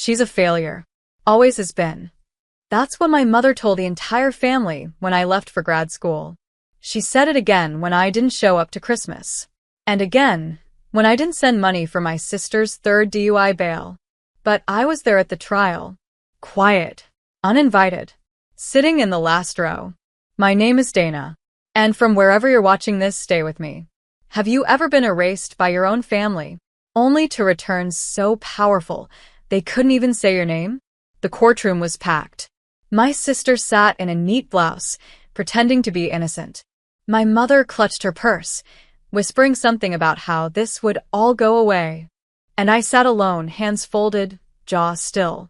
She's a failure. Always has been. That's what my mother told the entire family when I left for grad school. She said it again when I didn't show up to Christmas. And again, when I didn't send money for my sister's third DUI bail. But I was there at the trial. Quiet. Uninvited. Sitting in the last row. My name is Dana. And from wherever you're watching this, stay with me. Have you ever been erased by your own family, only to return so powerful they couldn't even say your name? The courtroom was packed. My sister sat in a neat blouse, pretending to be innocent. My mother clutched her purse, whispering something about how this would all go away. And I sat alone, hands folded, jaw still.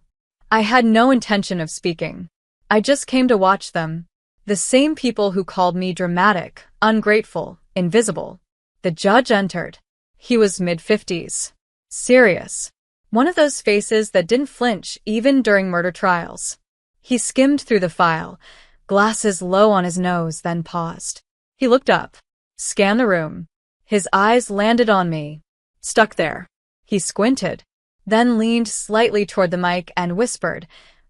I had no intention of speaking. I just came to watch them. The same people who called me dramatic, ungrateful, invisible. The judge entered. He was mid-50s. Serious. One of those faces that didn't flinch even during murder trials. He skimmed through the file, glasses low on his nose, then paused. He looked up, scanned the room. His eyes landed on me. Stuck there. He squinted, then leaned slightly toward the mic and whispered,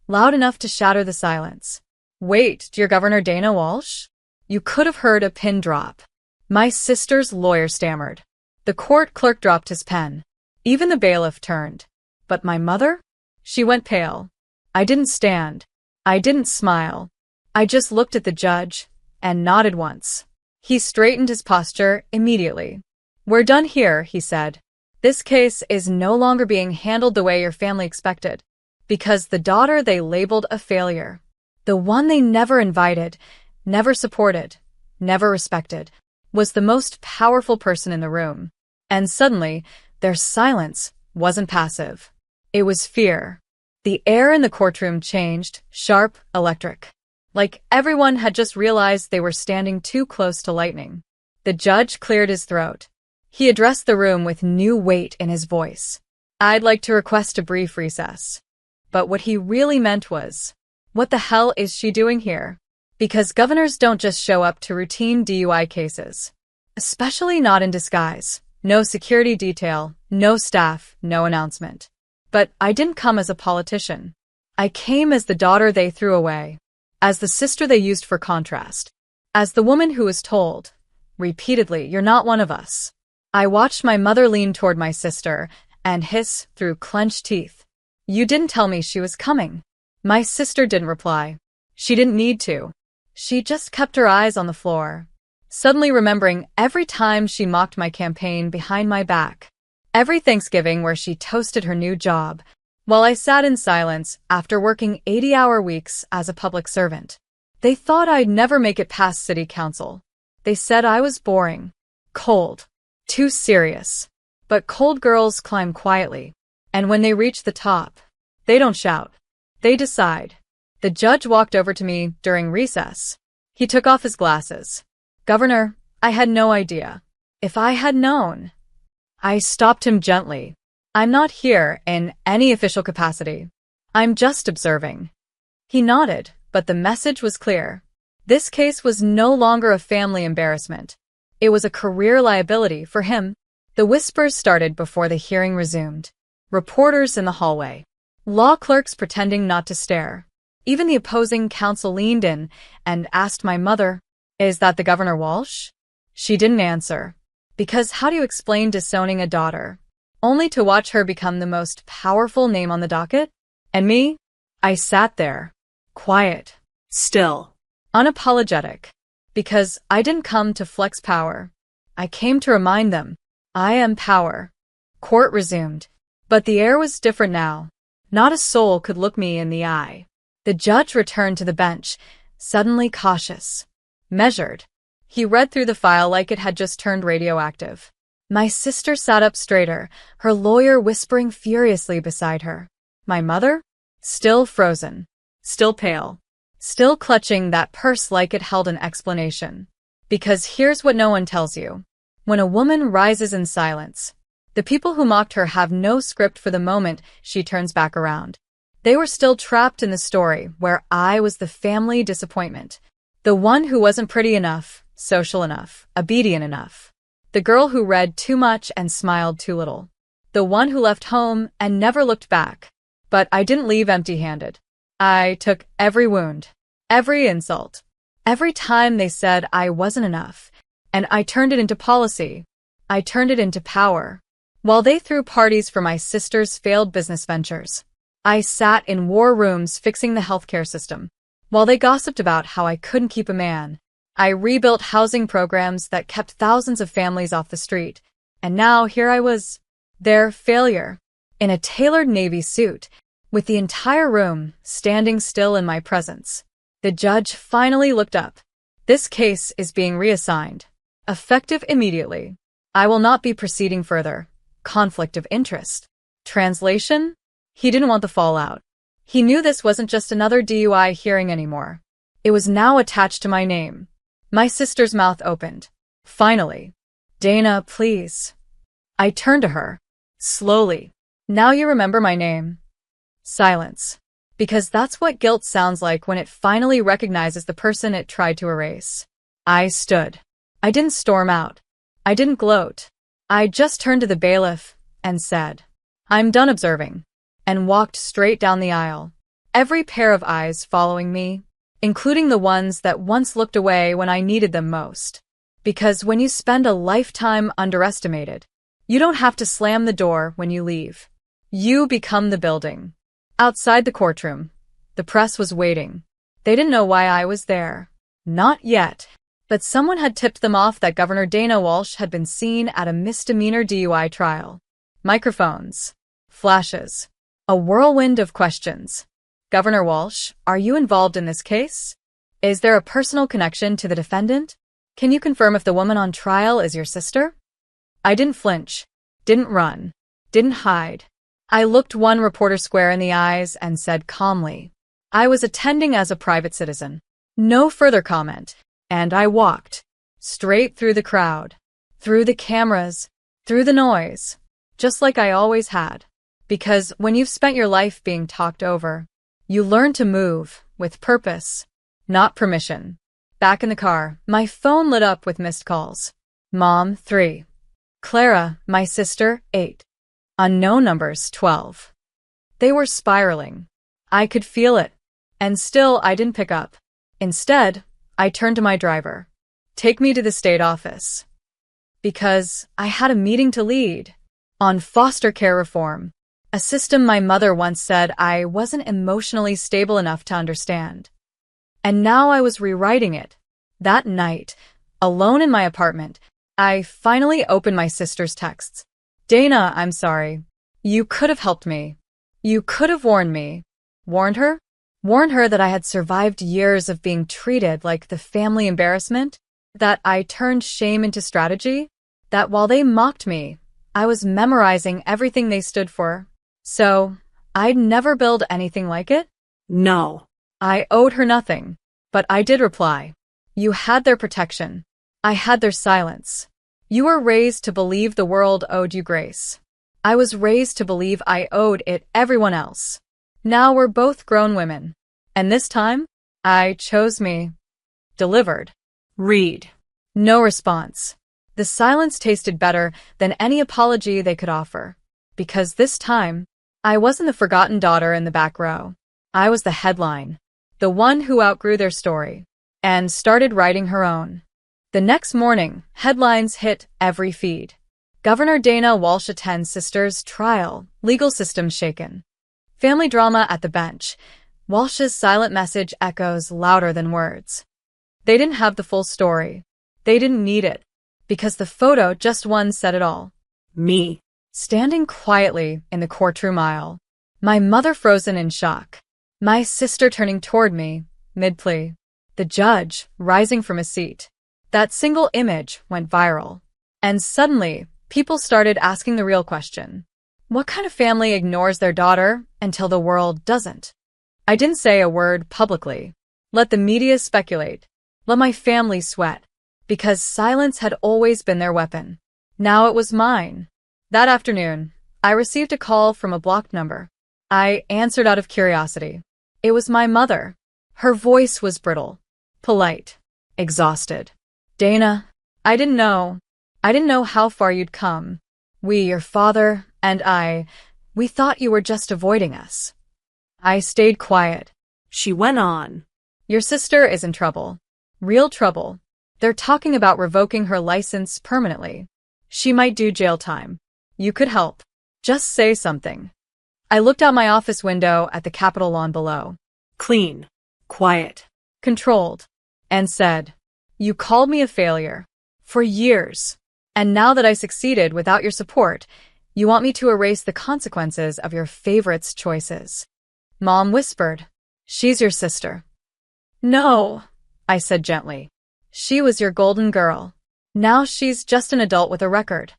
loud enough to shatter the silence. Wait, dear Governor Dana Walsh? You could have heard a pin drop. My sister's lawyer stammered. The court clerk dropped his pen. Even the bailiff turned. But my mother? She went pale. I didn't stand. I didn't smile. I just looked at the judge and nodded once. He straightened his posture immediately. We're done here, he said. This case is no longer being handled the way your family expected. Because the daughter they labeled a failure, the one they never invited, never supported, never respected, was the most powerful person in the room. And suddenly, their silence wasn't passive. It was fear. The air in the courtroom changed, sharp, electric. Like everyone had just realized they were standing too close to lightning. The judge cleared his throat. He addressed the room with new weight in his voice. I'd like to request a brief recess. But what he really meant was, what the hell is she doing here? Because governors don't just show up to routine DUI cases. Especially not in disguise. No security detail, no staff, no announcement. But I didn't come as a politician. I came as the daughter they threw away. As the sister they used for contrast. As the woman who was told, repeatedly, you're not one of us. I watched my mother lean toward my sister and hiss through clenched teeth. You didn't tell me she was coming. My sister didn't reply. She didn't need to. She just kept her eyes on the floor, suddenly remembering every time she mocked my campaign behind my back. Every Thanksgiving where she toasted her new job, while I sat in silence after working 80-hour weeks as a public servant. They thought I'd never make it past city council. They said I was boring, cold, too serious. But cold girls climb quietly, and when they reach the top, they don't shout. They decide. The judge walked over to me during recess. He took off his glasses. Governor, I had no idea. If I had known. I stopped him gently. I'm not here in any official capacity. I'm just observing. He nodded, but the message was clear. This case was no longer a family embarrassment. It was a career liability for him. The whispers started before the hearing resumed. Reporters in the hallway. Law clerks pretending not to stare. Even the opposing counsel leaned in and asked my mother, "Is that the Governor Walsh?" She didn't answer. Because how do you explain disowning a daughter, only to watch her become the most powerful name on the docket? And me? I sat there, quiet, still, unapologetic. Because I didn't come to flex power. I came to remind them, I am power. Court resumed. But the air was different now. Not a soul could look me in the eye. The judge returned to the bench, suddenly cautious. Measured. He read through the file like it had just turned radioactive. My sister sat up straighter, her lawyer whispering furiously beside her. My mother? Still frozen. Still pale. Still clutching that purse like it held an explanation. Because here's what no one tells you. When a woman rises in silence, the people who mocked her have no script for the moment she turns back around. They were still trapped in the story where I was the family disappointment. The one who wasn't pretty enough, social enough, obedient enough. The girl who read too much and smiled too little. The one who left home and never looked back. But I didn't leave empty-handed. I took every wound, every insult, every time they said I wasn't enough, and I turned it into policy. I turned it into power. While they threw parties for my sister's failed business ventures, I sat in war rooms fixing the healthcare system. While they gossiped about how I couldn't keep a man, I rebuilt housing programs that kept thousands of families off the street. And now here I was, their failure, in a tailored navy suit, with the entire room standing still in my presence. The judge finally looked up. This case is being reassigned. Effective immediately. I will not be proceeding further. Conflict of interest. Translation? He didn't want the fallout. He knew this wasn't just another DUI hearing anymore. It was now attached to my name. My sister's mouth opened. Finally. Dana, please. I turned to her. Slowly. Now you remember my name. Silence. Because that's what guilt sounds like when it finally recognizes the person it tried to erase. I stood. I didn't storm out. I didn't gloat. I just turned to the bailiff and said, I'm done observing, and walked straight down the aisle, every pair of eyes following me, including the ones that once looked away when I needed them most. Because when you spend a lifetime underestimated, you don't have to slam the door when you leave. You become the building. Outside the courtroom, the press was waiting. They didn't know why I was there. Not yet. But someone had tipped them off that Governor Dana Walsh had been seen at a misdemeanor DUI trial. Microphones. Flashes. A whirlwind of questions. Governor Walsh, are you involved in this case? Is there a personal connection to the defendant? Can you confirm if the woman on trial is your sister? I didn't flinch. Didn't run. Didn't hide. I looked one reporter square in the eyes and said calmly, I was attending as a private citizen. No further comment. And I walked. Straight through the crowd. Through the cameras. Through the noise. Just like I always had. Because when you've spent your life being talked over, you learn to move with purpose, not permission. Back in the car, my phone lit up with missed calls. Mom, 3. Clara, my sister, 8. Unknown numbers, 12. They were spiraling. I could feel it. And still I didn't pick up. Instead, I turned to my driver. Take me to the state office. Because I had a meeting to lead. On foster care reform. A system my mother once said I wasn't emotionally stable enough to understand. And now I was rewriting it. That night, alone in my apartment, I finally opened my sister's texts. Dana, I'm sorry. You could have helped me. You could have warned me. Warned her? Warned her that I had survived years of being treated like the family embarrassment, that I turned shame into strategy, that while they mocked me, I was memorizing everything they stood for. So, I'd never build anything like it? No. I owed her nothing, but I did reply. You had their protection. I had their silence. You were raised to believe the world owed you grace. I was raised to believe I owed it everyone else. Now we're both grown women. And this time, I chose me. Delivered. Read. No response. The silence tasted better than any apology they could offer. Because this time, I wasn't the forgotten daughter in the back row. I was the headline. The one who outgrew their story. And started writing her own. The next morning, headlines hit every feed. Governor Dana Walsh attends sister's trial. Legal system shaken. Family drama at the bench. Walsh's silent message echoes louder than words. They didn't have the full story. They didn't need it. Because the photo just one said it all. Me. Standing quietly in the courtroom aisle. My mother frozen in shock. My sister turning toward me, mid-plea. The judge rising from his seat. That single image went viral. And suddenly, people started asking the real question. What kind of family ignores their daughter until the world doesn't? I didn't say a word publicly. Let the media speculate. Let my family sweat. Because silence had always been their weapon. Now it was mine. That afternoon, I received a call from a blocked number. I answered out of curiosity. It was my mother. Her voice was brittle, polite, exhausted. Dana, I didn't know. I didn't know how far you'd come. We, your father, and I, we thought you were just avoiding us. I stayed quiet. She went on. Your sister is in trouble. Real trouble. They're talking about revoking her license permanently. She might do jail time. You could help. Just say something. I looked out my office window at the Capitol lawn below. Clean. Quiet. Controlled. And said, you called me a failure. For years. And now that I succeeded without your support, you want me to erase the consequences of your favorite's choices. Mom whispered, she's your sister. No, I said gently. She was your golden girl. Now she's just an adult with a record.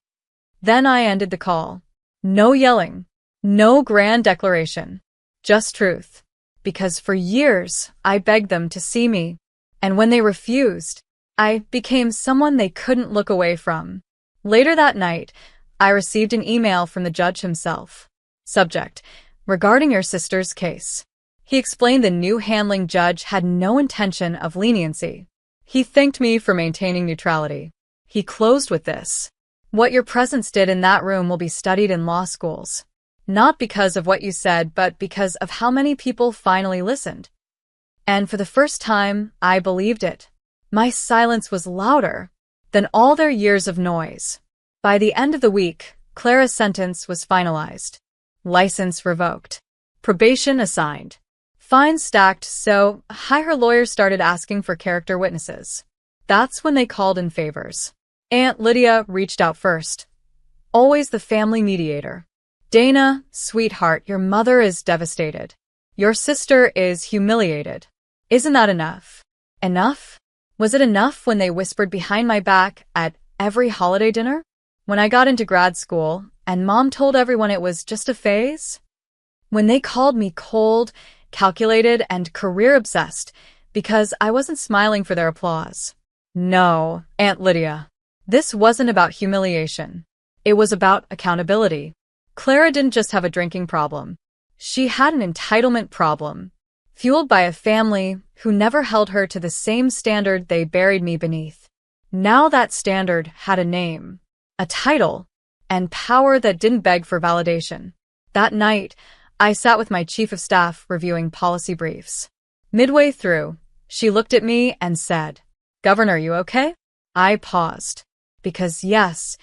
Then I ended the call. No yelling. No grand declaration. Just truth. Because for years, I begged them to see me. And when they refused, I became someone they couldn't look away from. Later that night, I received an email from the judge himself. Subject: regarding your sister's case. He explained the new handling judge had no intention of leniency. He thanked me for maintaining neutrality. He closed with this: what your presence did in that room will be studied in law schools. Not because of what you said, but because of how many people finally listened. And for the first time, I believed it. My silence was louder than all their years of noise. By the end of the week, Clara's sentence was finalized. License revoked. Probation assigned. Fines stacked, so her lawyers started asking for character witnesses. That's when they called in favors. Aunt Lydia reached out first. Always the family mediator. Dana, sweetheart, your mother is devastated. Your sister is humiliated. Isn't that enough? Enough? Was it enough when they whispered behind my back at every holiday dinner? When I got into grad school and Mom told everyone it was just a phase? When they called me cold, calculated, and career-obsessed because I wasn't smiling for their applause? No, Aunt Lydia. This wasn't about humiliation. It was about accountability. Clara didn't just have a drinking problem. She had an entitlement problem, fueled by a family who never held her to the same standard they buried me beneath. Now that standard had a name, a title, and power that didn't beg for validation. That night, I sat with my chief of staff reviewing policy briefs. Midway through, she looked at me and said, "Governor, you okay?" I paused. Because yes,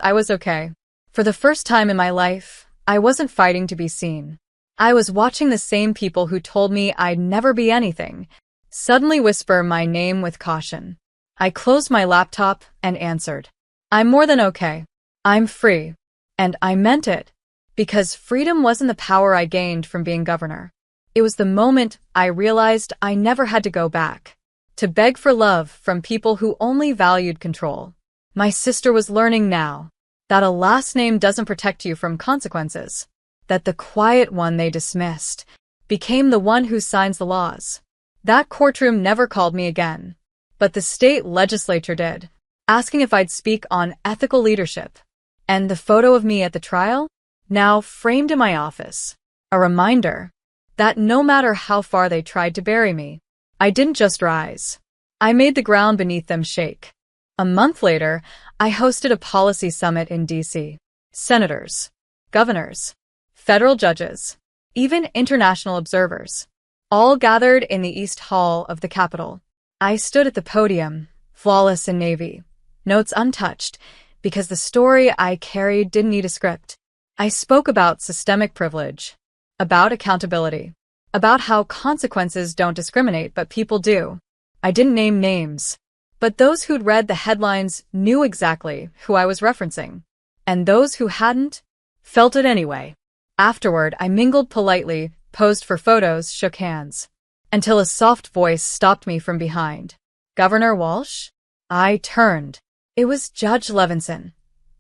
I was okay. For the first time in my life, I wasn't fighting to be seen. I was watching the same people who told me I'd never be anything suddenly whisper my name with caution. I closed my laptop and answered, "I'm more than okay. I'm free." And I meant it. Because freedom wasn't the power I gained from being governor. It was the moment I realized I never had to go back to beg for love from people who only valued control. My sister was learning now that a last name doesn't protect you from consequences, that the quiet one they dismissed became the one who signs the laws. That courtroom never called me again, but the state legislature did, asking if I'd speak on ethical leadership. And the photo of me at the trial, now framed in my office, a reminder that no matter how far they tried to bury me, I didn't just rise. I made the ground beneath them shake. A month later, I hosted a policy summit in D.C. Senators, governors, federal judges, even international observers, all gathered in the East Hall of the Capitol. I stood at the podium, flawless in navy, notes untouched, because the story I carried didn't need a script. I spoke about systemic privilege, about accountability, about how consequences don't discriminate but people do. I didn't name names, but those who'd read the headlines knew exactly who I was referencing, and those who hadn't felt it anyway. Afterward, I mingled politely, posed for photos, shook hands, until a soft voice stopped me from behind. "Governor Walsh?" I turned. It was Judge Levinson,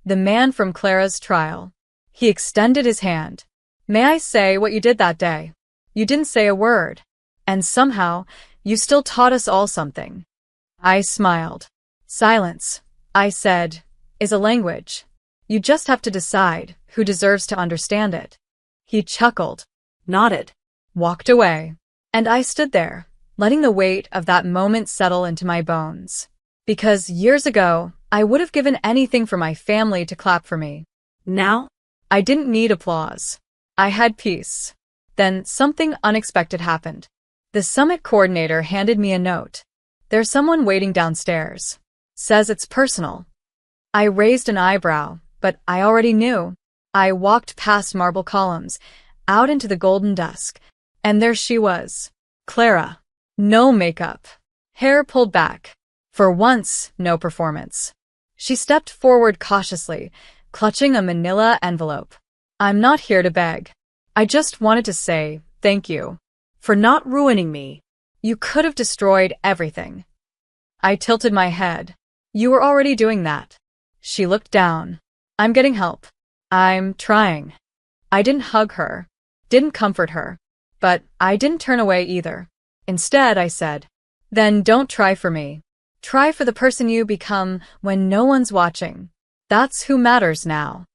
the man from Clara's trial. He extended his hand. "May I say what you did that day? You didn't say a word, and somehow you still taught us all something." I smiled. "Silence," I said, "is a language. You just have to decide who deserves to understand it." He chuckled, nodded, walked away, and I stood there, letting the weight of that moment settle into my bones. Because years ago, I would have given anything for my family to clap for me. Now, I didn't need applause. I had peace. Then something unexpected happened. The summit coordinator handed me a note. "There's someone waiting downstairs. Says it's personal." I raised an eyebrow, but I already knew. I walked past marble columns, out into the golden dusk, and there she was. Clara. No makeup. Hair pulled back. For once, no performance. She stepped forward cautiously, clutching a manila envelope. "I'm not here to beg. I just wanted to say thank you For not ruining me. You could have destroyed everything." I tilted my head. "You were already doing that." She looked down. "I'm getting help. I'm trying." I didn't hug her, didn't comfort her, but I didn't turn away either. Instead, I said, "Then don't try for me. Try for the person you become when no one's watching. That's who matters now."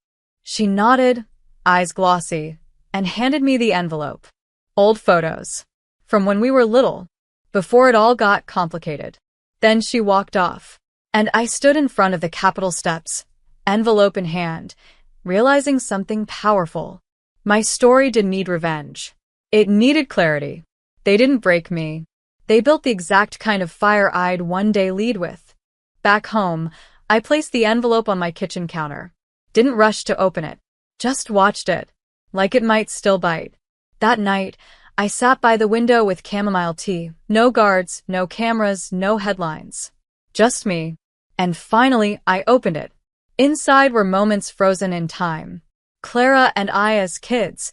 She nodded, eyes glossy, and handed me the envelope. Old photos. From when we were little, before it all got complicated. Then she walked off, and I stood in front of the Capitol steps, envelope in hand, realizing something powerful. My story didn't need revenge. It needed clarity. They didn't break me. They built the exact kind of fire I'd one day lead with. Back home, I placed the envelope on my kitchen counter. Didn't rush to open it. Just watched it, like it might still bite. That night, I sat by the window with chamomile tea. No guards, no cameras, no headlines. Just me. And finally, I opened it. Inside were moments frozen in time. Clara and I as kids,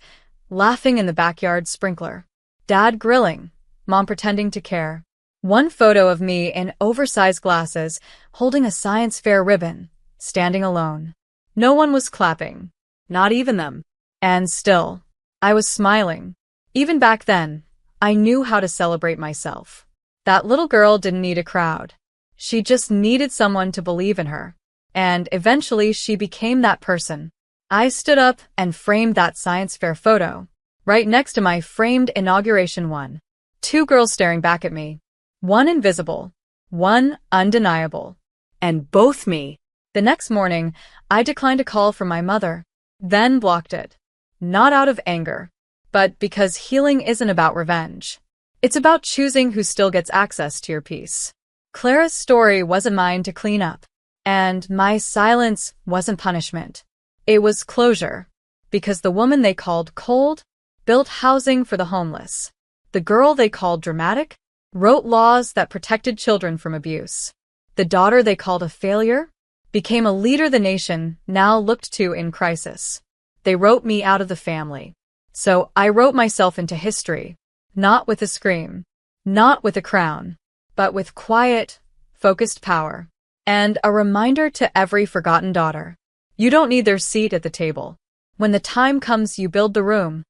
laughing in the backyard sprinkler. Dad grilling, Mom pretending to care. One photo of me in oversized glasses, holding a science fair ribbon, standing alone. No one was clapping. Not even them. And still, I was smiling. Even back then, I knew how to celebrate myself. That little girl didn't need a crowd. She just needed someone to believe in her. And eventually she became that person. I stood up and framed that science fair photo, right next to my framed inauguration one. Two girls staring back at me. One invisible, one undeniable. And both me. The next morning, I declined a call from my mother, then blocked it. Not out of anger, but because healing isn't about revenge. It's about choosing who still gets access to your peace. Clara's story wasn't mine to clean up, and my silence wasn't punishment. It was closure, because the woman they called cold built housing for the homeless. The girl they called dramatic wrote laws that protected children from abuse. The daughter they called a failure became a leader the nation now looked to in crisis. They wrote me out of the family. So I wrote myself into history, not with a scream, not with a crown, but with quiet, focused power. And a reminder to every forgotten daughter. You don't need their seat at the table. When the time comes, you build the room.